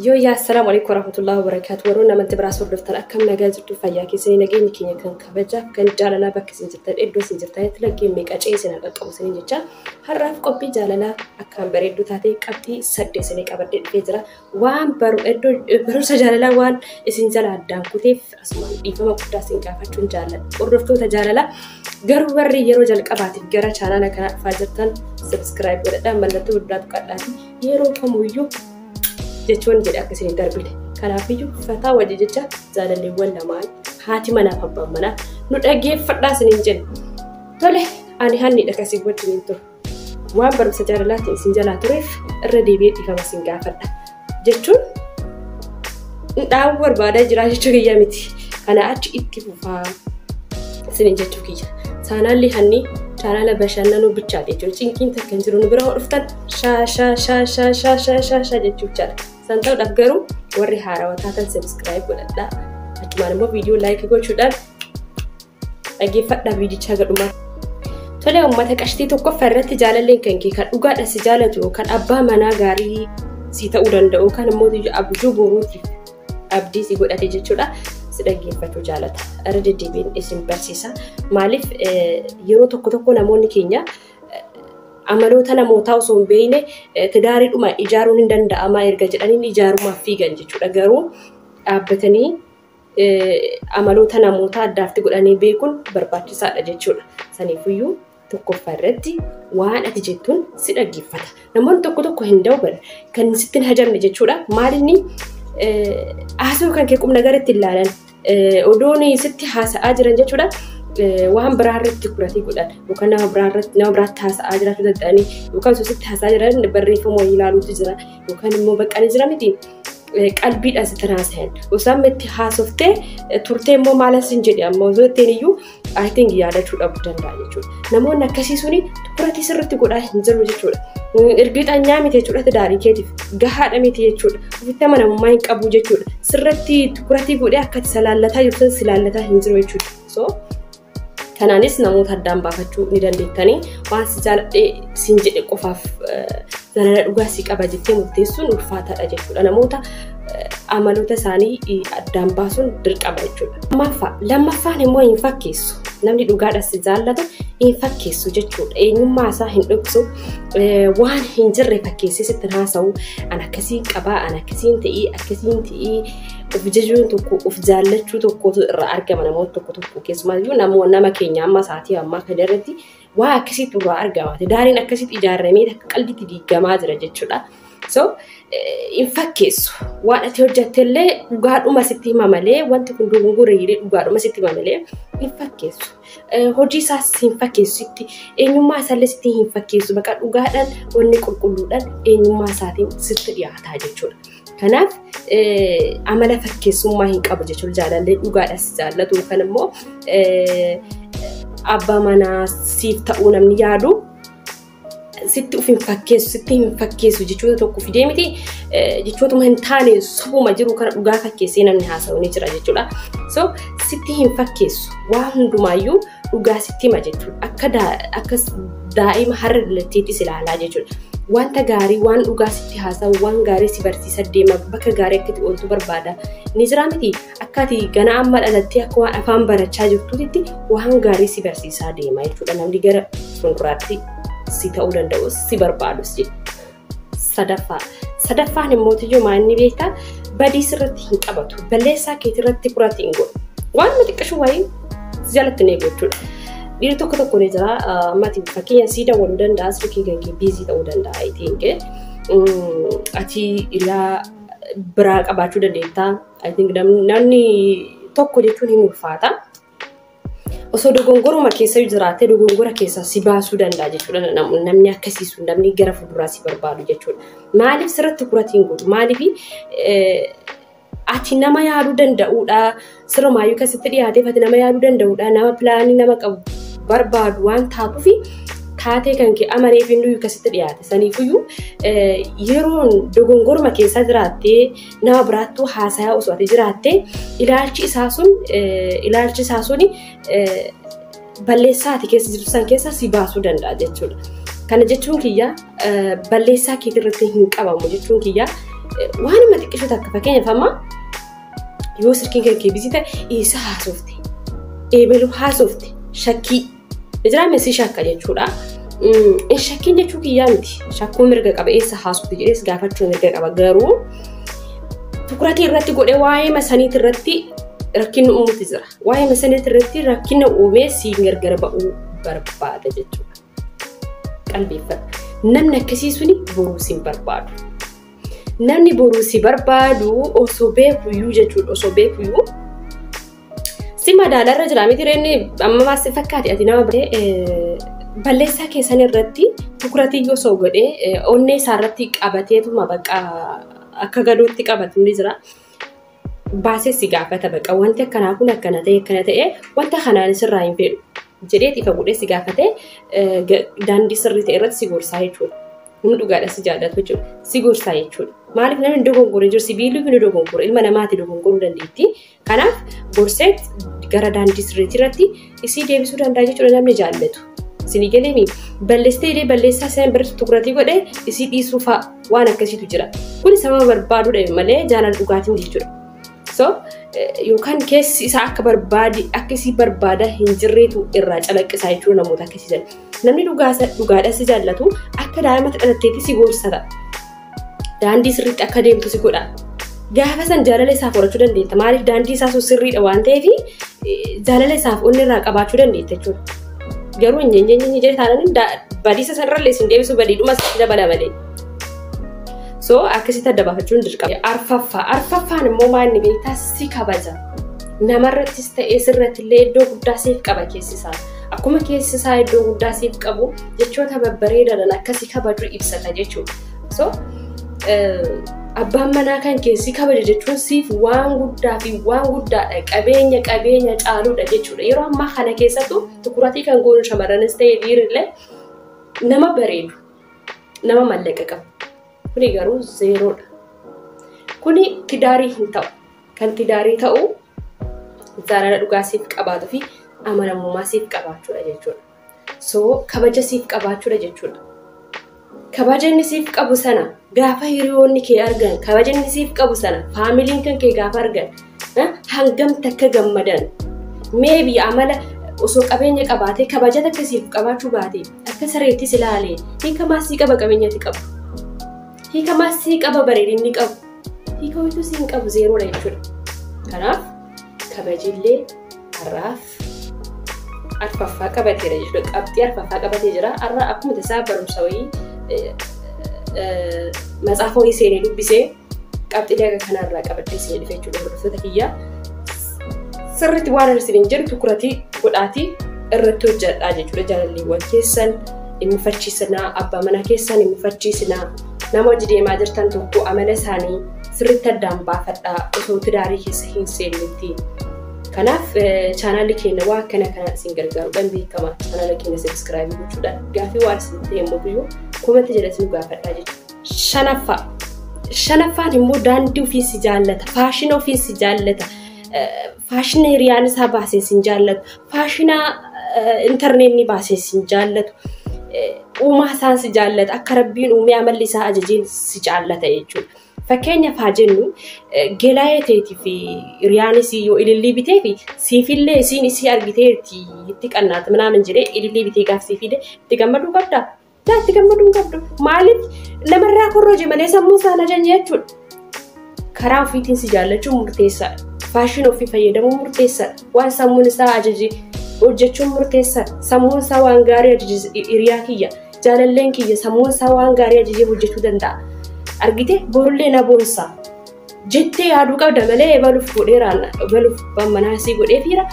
Yo ya assalamu alaikum warahmatullahi wabarakatuh. Warona man tibras hordoftan akkam nagaa jirtu fayyaa keessanii nageenya keenya kan kabaja kan jaalala bakka isin jirtan iddoo isin jirtan tilagee meeqa ceesina qaqqabu isin jecha har'aaf qophii jaalala akkaan bareeddu taatee qabxii saddeet isin qabadde dhufee jira waan barumsa jaalala waan isin jala addaan kuteef asumaan dhiifama guddaa isin gaafachuun jaalala hordoftoota jaalala garuu warri yeroo jalqabaatiif gara chaanaala kana dhufaa jirtan subscribe godhadhaa mallattoo guddaa tuqadhaati yeroo kamuyyuu jechuun jedha akkasiin darbine kanaafiyyuu fataa wajji jecha jaalalleewwan lamaan haati manaaf abbaan manaa nu dhaggeeffadhaa isiniin jenna tole ani hanniidha kasii wajjiniin ture waan barumsa jaalalaatti isin jalaa tureef irra deebi'ee dhiifama isin gaafadha jechuun dhaabuu barbaadaa jiraa jechuu kiyya miti kana achi itti fufaa isiniin jechuu kiyya saanaalli hanni chaanaala bashannanuu bichaati jechuun cinqiin takka hin jiru nu bira hodhuftan shaa jechuu jala san ta'uudhaaf garuu warri haarawaa taatan subscribe godhadhaa achumaan immoo viidiyoo like gochuudhaan dhaggeeffadhaa viidichaa gadhumaa tole uummata qashtii tokkoffaa irratti jaalalleen kan kee kan dhugaadha si jaalatu kan abbaa manaa gaarii si ta'uu danda'u kan immoo abjuu boruutiif abdii si godhate jechuudha si dhaggeeffachuu jaalata irra deddeebiin isin barsiisa maaliif yeroo tokko namoonni keenya amaloota namootaa osoo hin beekne tidaariidhuma ijaaruun hin danda'ama erga jedhaniin ijaarumaaf fiigan jechuudha garuu dhaabbatanii amaloota namootaa addaatti godhanii beekuun barbaachisaadha jechuudha saniifiyyuu tokkoffaa irratti waan ati jettuun si dhaggeeffata namoonni tokko hin dawwala kan sitti hin hajamne jechuudha maalinni haasoo kan kee qubna garatti ilaalan odoon sitti haasa'aa jiran jechuudha waan biraarratti kuratii godhan yookaan nama biraatti haasa'aa jiraatu danda'anii yookaan sitti haasa'aa jiran barreeffama wayii ilaaluutu jira yookaan immoo baqqanii jira miti qalbiidhaan sitti haasa'an osoo itti haasoftee turtee immoo maalas hin jedhe amma osoo ittiin iyyuu I think yaadachuu dhabuu danda'a jechuudha namoonni akkasii suni kuratii sirriitti godhaa hin jiru jechuudha ergiidhaan nyaamite jechuudha tidaarii keetiif gahaadha miti jechuudha ofitti amanamummaa hin qabu jechuudha sirriitti kuratii godhee akka itti salaallataa jirtan silaallataa hin jiru jechuudha so kanaanis namoota addaan baafachuu ni dandeettanii waan si jaaladhee siin jedhe qofaaf jaalala dhugaa si qaba jettee murteessuun ulfaataadha jechuudha namoota amaloota isaanii addaan baasuun dirqama jechuudha lammaffaan immoo hin fakkeessu namni dhugaadha si jaallatu hin fakkeessu jechuudha eenyummaa isaa hin dhoksu waan hin jirre fakkeessee sitti haasa'u an akkasiin qabaa an akkasiin ta'ii of jajuun tokko of jaallachuu tokkotu irraa argama namoota tokko keessumaayyuu nama keenya amma saatii ammaa kana irratti waa akkasiitu irraa argama daariin akkasitti ijaaramee akka qalbiitti diigamaa jira jechuudha so hin fakkeessu waan ati hojjettellee dhugaadhuma sitti hima malee wanti kun dogongora jedhee dhugaadhuma sitti hima malee hin fakkeessu hojii isaas hin fakkeessu sitti eenyummaa isaallee sitti hin fakkeessu bakka dhugaadhaan wanni qulqulluudhaan eenyummaa isaatiin sitti dhiyaataa jechuudha kanaaf amala fakkeessummaa hin qabu jechuudha jaalallee dhugaadhaan si jaallatu yookaan immoo abbaa manaa siif ta'uu namni yaadu sitti hin fakkeessu jechuudha tokko fidee miti jechootuma hin taane sobuma jiru kana dhugaa fakkeessee namni haasa'u ni jira jechuudha so sitti hin fakkeessu waan hundumaayyuu dhugaa sitti hima jechuudha akka daa'ima har'a dhalatteettis ilaalaa jechuudha wanta gaarii waan dhugaa sitti haasa'u waan gaarii si barsiisa deema bakka gaarii akkatti ooltu barbaada ni jira miti akka ati gana amma dhalattee akka waan afaan barachaa jirtuutti waan gaarii si barsiisaa deema jechuudha namni gara fuulduraatti si ta'uu danda'us si barbaadus sadaffaan immoo tiyyoo maanni beektaa badii sirratti hin qabatu balleessaa keetii irratti kuratii hin godhu waan xiqqashuu wayii si jalatti ni gochuudha dhiirri tokko ni jira ammati fakkeenya sii dawwaluu danda'a suuqii gankee biizii ta'uu danda'a itinke ati ilaa biraa qabaachuu dandeettaa I think namni tokko jechuun hin ulfaata osoo dogongoruma keessa jiraatee dogongora keessa si baasuu danda'a jechuudha namni akkasiisu namni gara fuulduraa si barbaadu jechuudha maaliif sirratti kuratiin godhu maaliif ati nama yaaduu danda'uudha sirmaayyuu keessatti dhiyaateef ati nama yaaduu danda'uudha nama pilaanii nama qabu barbaadu waan taatuufi taatee kan kee amaneef inni keessatti dhiyaate saniifiyyuu yeroon dogongoruma keessa jiraattee nama biraattuu haasayaa osoo ati jiraattee ilaalchi isaa sun balleessaa ati keessa jirtu san keessa si baasuu danda'a jechuudha kana jechuun kiyya balleessaa keetii irratti hin qabamu jechuun kiyya waan mati qisu takka fakkeenya fama yoo sirkiin kee bisita isa haasofte eebelu haasofte shakkii ijraa messi shakka jechuudha shakkiin jechuu kiyyaa miti shakkuu mirga qaba eessa haasofte jedhees gaafachuu mirga qaba garuu tukuratii irratti godhee waa'ee masaniitii irratti rakkinni uumuutti jira waa'ee masaniitii irratti rakkinni uumee siin gargar ba'uu barbaada jechuudha qalbeeffadhu namni akkasii suni boruu siin barbaadu namni boruu si barbaadu osoo beekuyyuu jechuudha osoo beekuyyuu si madaalarra jira miti reenni amma maasii fakkaate ati nama balleessaa keessan irratti tukuratii osoo godhee onnee isaa irratti qabateetuma baqa akka gadootti qabatu ni jira baasee si gaafata baqa wanti akkanaa kun akkana ta'e wanta kanaan sirraa hin fedhu jedheet ifa godhee si gaafatee daandii sirrii ta'e irratti si gorsaa jechuudha. Humna dhugaadha si jaallatu jechuudha. Si gorsaa jechuudha. Maaliif namni dogongoree jiru sibiilli kun dogongora ilma namaati dogongoruu dandeetti. Kanaaf gorseet gara daandii sirriitii irratti isii deebisuu danda'a jechuudha namni jaallatu. Isinii galeemi balleessaa isaan birratti tukuratii godhee isii dhiisuu fa'a waan akkasiitu jira. Kun sababa barbaaduudha malee jaalala dhugaatiin jechuudha. So yookaan keessi isaa akka barbaadi akka isii barbaada hin jirreetu irraa calaqqisaa jechuudha namoota akkasiisan. Namni dhugaadha si jaallatu akka daa'ima dhalatteetti si gorsata. Daandii sirriitti akka deemtu si godha. Gaafa san jaalala isaaf horachuu dandeetta. Maaliif daandii isaa sun sirriidha waan ta'eef jaalala isaaf onni irraa qabaachuu dandeetta jechuudha. Garuu hin jedhe taanaan badiisa sanarrallee isin deebisuu badiidhumas dabala malee. So akkasitti adda baafachuun dirqama. Arfaffaan immoo maalni beektaa si kabaja. Namarrattis ta'ee sirratti illee iddoo guddaa siif qaba keessisaa. Akkuma keessisaa iddoo guddaa siif qabu jechoota babbareedaadhaan akkasii kabaju ibsata jechuudha. So abbaan manaa kan keessi kabaja jechuun siif waan guddaa fi waan guddaadha qabeenya caaluudha jechuudha. Yeroo ammaa kana keessattuu tukuratii kan goonu shamarranis ta'ee dhiirillee nama bareedu nama mallaqa qabu. Kuni garuu zeeroodha. Kuni tidaarii hin ta'u. Kan tidaarii ta'u jaalala dhugaa siif qabaatu fi amanamummaa siif qabaachuudha jechuudha. So kabaja siif qabaachuudha jechuudha. Kabaja inni siif qabu sana gaafa hiriyoonni kee argan kabaja inni siif qabu sana faamiliin kan kee gaafa argan hangam takka gammadan maybe amala osoo qabeenya qabaatee kabaja takka siif qabaachuu baate akka sareettis ilaalee hiikamaa sii qaba qabeenyatti qabu. Hiikamaa sii qaba bareedinni qabu. Hiika hojiitu sii hin qabu zeeroodha jechuudha. Kanaaf kabajillee har'aaf arfaffaa qabateera jechuudha. Qabxii arfaffaa qabatee jira. Har'a akkuma tasaa barumsa wayii matsaafa wayii seenee dubbisee qabxii daga kanarraa qabadhee seenee dhufe jechuudha. Hordoftoota kiyyaa sirriitti waan arsiin jedhu tukuratii godhaatii irratti hojjedhaa jechuudha. Jaalalleewwan keessan dhimmifachiisinaa abbaa manaa keessan dhimmifachiisinaa nama hojii deemaa jirtan tokko amala isaanii sirriitti addaan baafadhaa osoo tidaarii keessa hin seennetti. Kanaaf chaanaalli keenya waa akkana isin gargaaruudhaan beekama. Chaanaala keenya subscribe gochuudhaan gaafii waan isin ta'e immoo biyyoo koomenti jedhatti nu gaafadhaa jechuudha. Shanaffaan immoo daandii ofii si jaallata. Faashina ofii si jaallata. Faashina hiriyaan isaa baasee si jaallatu. Faashina intarneetii baasee si jaallatu. Uumaa isaan si jaallata. Akka rabbiin uumee amalli isaa ajajeen si jaallata jechuudha. Fakkeenyaaf haa jennu gelaayee ta'eetii fi hiriyaanis yoo ilillii bitee fi siifillee isiin isii argiteetti itti qannaata minaamin jedhee ilillii bitee gaaf siifillee itti gammaduu qabdaa? Yaa itti gammaduu hin qabdu. Maaliif namarraa korrooje malee sammuu isaan ajajne jechuudha. Karaa ofiitiin si jaallachuun murteessaadha. Faashina ofii fayyadamuun murteessaadha. Waan sammuun isaa ajaje hojjechuun murteessaadha. Sammuun isaa waan gaarii ajaje hiriyaa kiyya. Jaalalleen kiyya sammuun isaa waan gaarii ajajee hojjechuu danda'a. Argite borullee na boonsa jettee yaaduu qabda malee ebaluuf godheeraan ebaluuf manasii godheefiira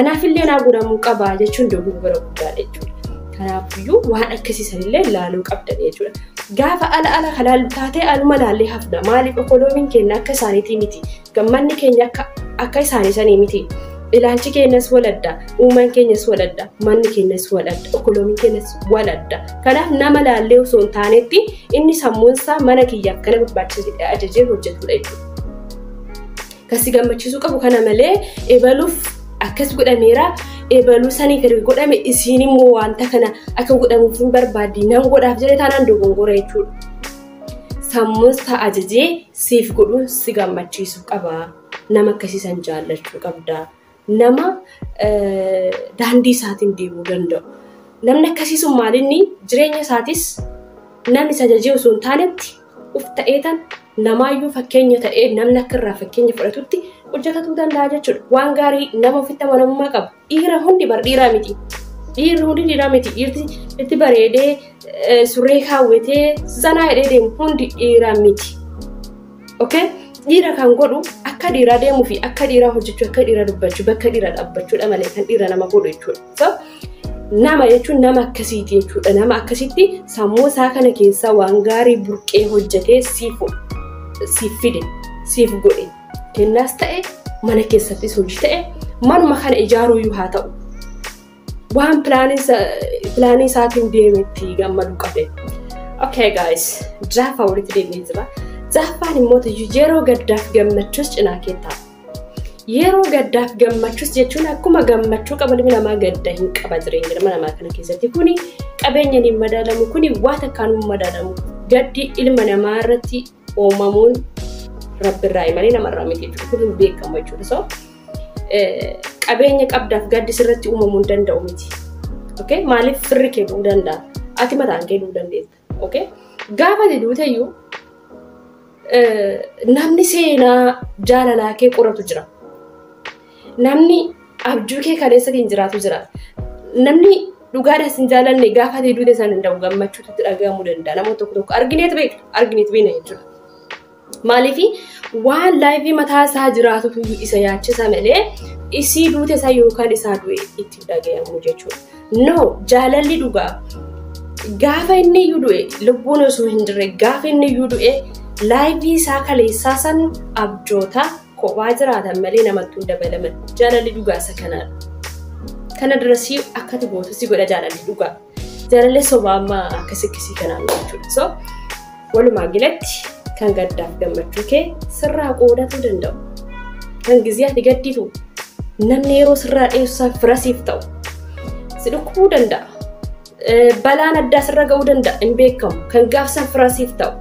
anaafillee naa godhamuu qaba jechuun dogoggora guddaadha jechuudha. Kanaafiyyuu waan akkasiisanillee ilaaluu qabda jechuudha. Gaafa ala halaalu taatee aluma laallee hafna. Maaliif okoloomiin keenya akka isaaniitii miti. Gammanni keenya akka isaanii miti. Ilaalchi keenyas waladda, uumaan keenyas waladda, manni keenyas waladda, okoloomiin keenyas waladda. Kanaaf nama laallee osoo hin taanetti inni sammuunsaa mana kiyyaaf kana barbaachisaa ajajee hojjetudha jechuudha. Kasi gammachiisuu qabu kana malee ebaluuf akkas godhameera ebaluu saniif erga godhame isiin immoo wanta kana akka godhamuuf hin barbaaddi nan godhaaf jedhee taanaan dogongora jechuudha. sammuus ta'ajajee siif godhuun si gammachiisu qaba. Nama akkasiisan jaallachuu qabda. Nama daandii isaatiin deemuu danda'u. Namni akkasiisun maalinni jireenya isaatis namni sajajee osoo hin taanetti uf ta'eetan namaayyuu fakkeenya ta'ee namni akka irraa fakkeenya fudhatutti hojjetatuu danda'a jechuudha. Waan gaarii nama ofitti amanamummaa qaba. Dhiira hundi bar dhiiraa miti. Dhiirri hundi dhiiraa miti. Dhiirti itti bareedee surree kaawwatee zanaa hidhee deemu hundi dhiiraa miti. Okay? Dhiira kan godhu akka dhiiraa deemuu fi akka dhiiraa hojjechuu akka dhiiraa dubbachuu bakka dhiiraa dhaabbachuudha malee kan dhiira nama godhu jechuudha. So nama jechuun nama akkasiiti jechuudha. Nama akkasitti sammuu isaa kana keessaa waan gaarii burqee hojjetee siif fide siif godhe. Kennaas ta'e mana keessattis hojii ta'e manuma kana ijaaruuyyuu haa ta'u. Waan pilaanii isaatiin deemetti gammadu qabe. Okay guys, Jaaffaa walitti deemee jira. Jaaffaan immoo yeroo gaddaaf gammachuus cinaa keetaa. Yeroo gaddaaf gammachuus jechuun akkuma gammachuu qaban namaa gadda hin qaba jireenya ilma namaa kana keessatti. Kuni qabeenya hin madaalamu, kuni waan akkaan hin madaalamu. Gaddi ilma namaa irratti uumamuun Rabbiirraa malee namarraa miti jechuudha. Kun hin beekamu jechuudha. So qabeenya qabdaaf gaddi sirratti uumamuu hin danda'u miti. Okay? Maaliif firri kee du'uu danda'a? Ati mataan kee du'uu dandeetta. Okay? Gaafa duuteyyuu namni seenaa jaalalaa kee qoratu jira. Namni abjuu kee kaleessatiin jiraatu jira. Namni dhugaadhaas hin jaalanne gaafa duute san danda'u gammachuutti dhagahamuu danda'a. Namoota tokko argineet beekna jechuudha. Maaliifi waan laayivii mataa isaa jiraatutu isa yaachisa malee isii duute isaa yookaan isaa du'e itti dhagahamu jechuudha. No, jaalalli dhugaa. Gaafa inni iyyuu du'e lubbuun osoo hin jirre gaafa inni iyyuu du'e laayivii isaa kaleessaa san abjoota kophaa jiraatan malee namatti hin dabalaman. Jaalalli dhugaa isa kanaadha. Kana duratti akkati gootu si godha jaalalli dhugaa. Jaalalli sobaa amma akkasii kanaan jechuudha. So walumaa galatti kan gaddaaf gammachuu kee sirraa qoodachuu danda'u. Kan giziyaati gadditu namni yeroo sirraa dheessuuf firasiif ta'u si dhukkubuu danda'a. Balaan addaa sirra ga'uu danda'a hin beekamu. Kan gaafsan firasiif ta'u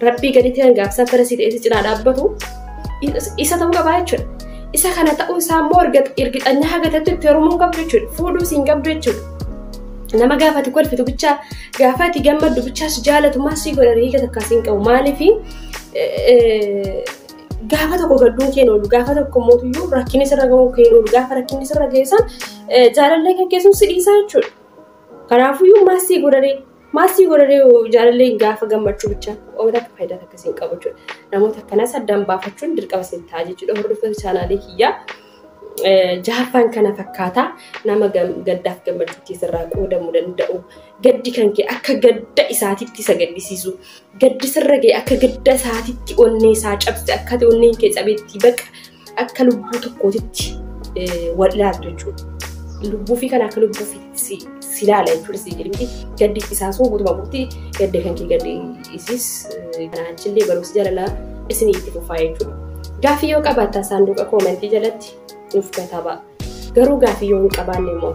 Rabbii gaditti kan gaafsan firasii ta'ee cinaa dhaabbatu isa ta'uu qabaa jechuudha. Isa kana ta'uu isaa immoo ergixannaa hagatatti itti hormuu hin qabdu jechuudha. Fuudhuus hin qabdu jechuudha. Nama gaafati kolfitu bichaa gaafati gammaddu bichaas jaalatumaa si godha hiika takkaasiin qabu. Maaliifi gaafa tokko gadduun keen oolu gaafa tokko mootuyyuu rakkinni sirra ga'uu keen oolu gaafa rakkinni sirra geessan jaalallee kan keessuun si dhiisaa jechuudha. Kanaafuyyuu maasii godhadee jaalallee gaafa gammachuu bichaa oomata akka faayidaa akkasiin qabu jechuudha. Namoota akkanaas addaan baafachuun dirqama isin ta'a jechuudha. Hordoftoota chaanaalii kiyyaa Jaaffaan kana fakkaata nama gaddaaf gammachuu keessarraa qoodamuu danda'u. Gaddi kan kee akka gadda isaatitti isa gaddisiisu. Gaddi sirra ga'e akka gadda isaatitti onnee isaa cabse akka onneen kee cabeetti baqa akka lubbuu tokkootitti wal ilaaltu jechuudha. Lubbuu fi kan akka lubbuu fi si ilaala jechuudha si jedhamti. Gaddi isaa sun guutumaa guutuutti gadda kan kee gaddi isis kanaan chillee barumsa jaalalaa isinii itti fufaa jechuudha. Gaaffii yoo qabaattan saanduqa koomentii jalatti nuuf kataba. Garuu gaaffii yoo hin qabaanne immoo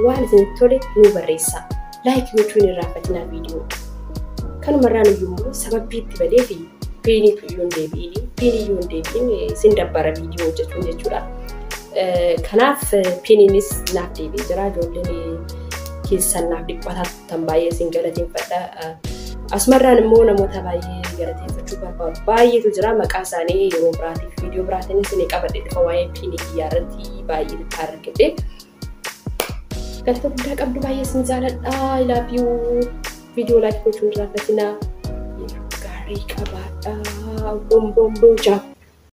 waan isinitti tole nu barreessaa. Like gochuun irraanfatinaa viidiyoo. Kanumarraan iyyuu sababii itti badee fi piiniitu iyyuu hin deebiin isin dabbara viidiyoo hojjechuun jechuudha. Kanaaf piiniinis naaf deebi'ee jira. Ijoolleen keessan naaf dhiphataa baay'ee isin galateeffadha. Asumarraan immoo namoota baay'ee galateeffachuu barbaadu baay'eetu jira. Maqaa isaanii yeroo biraatiif viidiyoo biraatiin isin qabadhe dhufa waa'ee piinii kiyyaa irratti baay'ee itti argite. Galata guddaa qabdu baay'ee isin jaaladha. I love you. Viidiyoo like gochuun irraanfatinaa. Gaarii qabaadha. Bomboo jaa.